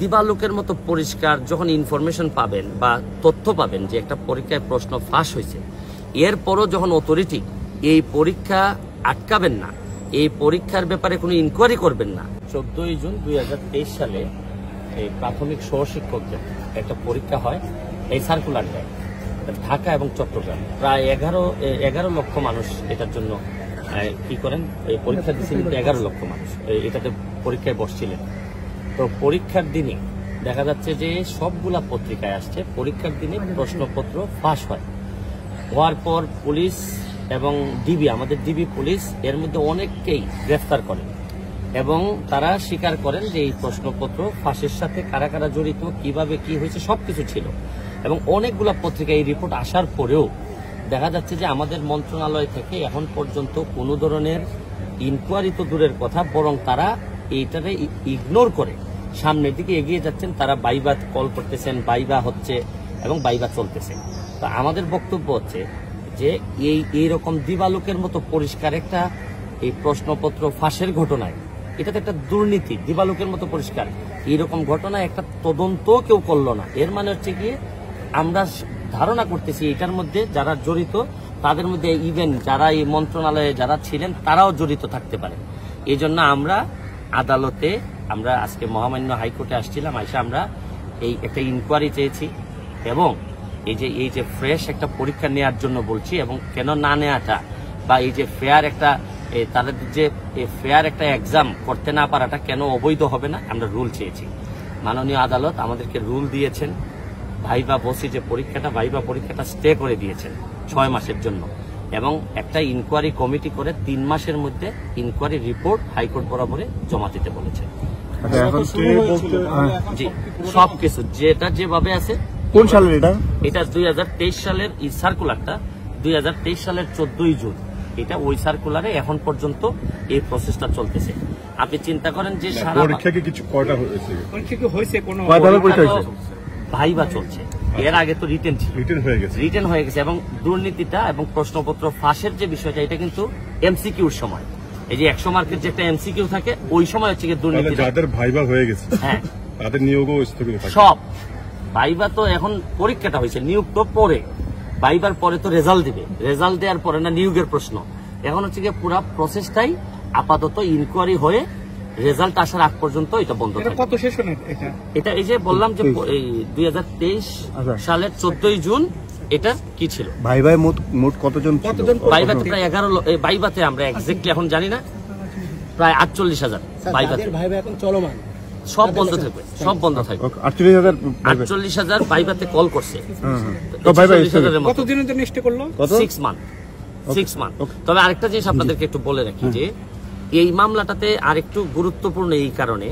দিবালোকের মতো পরিষ্কার যখন ইনফরমেশন পাবেন বা তথ্য পাবেন যে একটা পরীক্ষায় প্রশ্ন ফাঁস হয়েছে, এরপরও যখন অথরিটি এই পরীক্ষা আটকাবেন না, এই পরীক্ষার ব্যাপারে কোনো ইনকোয়ারি করবেন না। 14 জুন 2023 সালে এই প্রাথমিক সহশিক্ষকদের একটা পরীক্ষা হয়, এই সার্কুলার দেয় ঢাকা এবং চট্টগ্রাম। প্রায় 11 লক্ষ মানুষ এটার জন্য কি করেন, এই পরীক্ষা দিচ্ছেন, কিন্তু 11 লক্ষ মানুষ এটাতে পরীক্ষায় বসছিলেন। তো পরীক্ষার দিনে দেখা যাচ্ছে যে সবগুলা পত্রিকায় আসছে পরীক্ষার দিনে প্রশ্নপত্র ফাঁস হয়। হওয়ার পর পুলিশ এবং ডিবি, আমাদের ডিবি পুলিশ এর মধ্যে অনেককেই গ্রেফতার করেন এবং তারা স্বীকার করেন যে এই প্রশ্নপত্র ফাঁসের সাথে কারা কারা জড়িত, কিভাবে কি হয়েছে সবকিছু ছিল। এবং অনেকগুলা পত্রিকায় এই রিপোর্ট আসার পরেও দেখা যাচ্ছে যে আমাদের মন্ত্রণালয় থেকে এখন পর্যন্ত কোনো ধরনের ইনকোয়ারি তো দূরের কথা, বরং তারা এইটারে ইগনোর করে সামনের দিকে এগিয়ে যাচ্ছেন। তারা বাইবা কল করতেছেন, বাইবা হচ্ছে এবং বাইবা চলতেছে। তো আমাদের বক্তব্য হচ্ছে যে এইরকম দিবালোকের মতো পরিষ্কার একটা এই প্রশ্নপত্র ফাঁসের ঘটনায়, এটা তো একটা দুর্নীতি, দিবালোকের মতো পরিষ্কার এইরকম ঘটনায় একটা তদন্ত কেউ করলো না। এর মানে হচ্ছে কি, আমরা ধারণা করতেছি এটার মধ্যে যারা জড়িত তাদের মধ্যে ইভেন যারা এই মন্ত্রণালয়ে যারা ছিলেন তারাও জড়িত থাকতে পারে। এই জন্য আমরা আদালতে, আমরা আজকে মহামান্য হাইকোর্টে আসছিলাম, আইসা আমরা এই একটা ইনকোয়ারি চেয়েছি এবং এই যে ফ্রেশ একটা পরীক্ষা নেওয়ার জন্য বলছি। এবং কেন না নেওয়াটা বা এই যে ফেয়ার একটা তাদের যে ফেয়ার একটা এক্সাম করতে না পারাটা কেন অবৈধ হবে না, আমরা রুল চেয়েছি। মাননীয় আদালত আমাদেরকে রুল দিয়েছেন, ভাইবা বসি যে পরীক্ষাটা, ভাইবা পরীক্ষাটা স্টে করে দিয়েছেন 6 মাসের জন্য এবং একটা ইনকোয়ারি কমিটি করে 3 মাসের মধ্যে ইনকোয়ারি রিপোর্ট হাইকোর্ট বরাবরে জমা দিতে বলেছে। জি, সবকিছু যেটা যেভাবে আছে। কোন সালের এটা 2023 সালের এই সার্কুলারটা 2023 সালের 14 জুন, এটা ওই সার্কুলারে এখন পর্যন্ত এই প্রসেসটা চলতেছে। আপনি চিন্তা করেন যে সারা পরীক্ষা কি কিছু কয়টা হয়েছে, পরীক্ষা কি হয়েছে, কোন ভাইবা চলছে, এর আগে তো রিটেন হয়ে গেছে। এবং দুর্নীতিটা এবং প্রশ্নপত্র ফাঁসের যে বিষয়টা, এটা কিন্তু এমসিকিউর সময়, এই যে 100 মার্কের যে একটা এমসিকিউ থাকে ওই সময় হচ্ছে কি দুর্নীতি। যাদের ভাইবা হয়ে গেছে, হ্যাঁ, তাদের নিয়োগও স্থগিত থাকে সব। ভাইবা তো এখন পরীক্ষাটা হয়েছে, নিয়োগ তো পরে, ভাইবার পরে তো রেজাল্ট দিবে, রেজাল্ট দেওয়ার পরে না নিয়োগের প্রশ্ন। এখন হচ্ছে কি পুরো প্রসেসটাই আপাতত ইনকোয়ারি হয়ে রেজাল্ট আসার আগ পর্যন্ত এটা বন্ধ থাকে। কত সেশন এটা এই যে বললাম যে 2023 সালের 14 জুন এটা কি ছিল। ভাইভাই মোট কতজন ভাইভাতে প্রায় 11, ভাইভাতে আমরা এক্স্যাক্টলি এখন জানি না, প্রায় 48,000 ভাইভাতে। ভাইভা এখন চলমান, সব বন্ধ থাকবে, সব বন্ধ থাকবে। 48,000 ভাইভাতে কল করছে। কতদিনের জন্য স্টে করলো? 6 মান্থ। তবে আরেকটা জিনিস আপনাদেরকে একটু বলে রাখি যে এই মামলাটাতে আরেকটু গুরুত্বপূর্ণ এই কারণে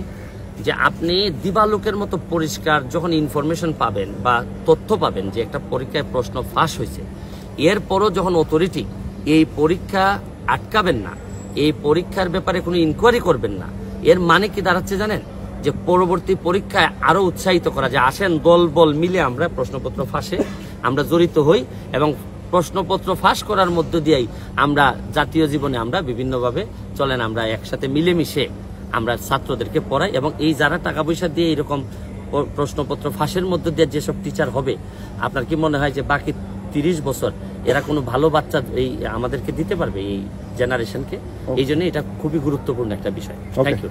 যে আপনি দিবালোকের মতো পরিষ্কার যখন ইনফরমেশন পাবেন বা তথ্য পাবেন যে একটা পরীক্ষায় প্রশ্ন ফাঁস হয়েছে, এরপরও যখন অথরিটি এই পরীক্ষা আটকাবেন না, এই পরীক্ষার ব্যাপারে কোনো ইনকোয়ারি করবেন না, এর মানে কি দাঁড়াচ্ছে জানেন? যে পরবর্তী পরীক্ষায় আরো উৎসাহিত করা, যে আসেন দল বল মিলে আমরা প্রশ্নপত্র ফাঁসে আমরা জড়িত হই এবং প্রশ্নপত্র ফাঁস করার মধ্য দিয়েই আমরা জাতীয় জীবনে আমরা বিভিন্নভাবে চলেন, আমরা একসাথে মিলেমিশে আমরা ছাত্রদেরকে পড়াই। এবং এই যারা টাকা পয়সা দিয়ে এইরকম প্রশ্নপত্র ফাঁসের মধ্য দিয়ে যেসব টিচার হবে, আপনার কি মনে হয় যে বাকি 30 বছর এরা কোনো ভালো বাচ্চা এই আমাদেরকে দিতে পারবে এই জেনারেশনকে? এই জন্য এটা খুবই গুরুত্বপূর্ণ একটা বিষয়। Thank you.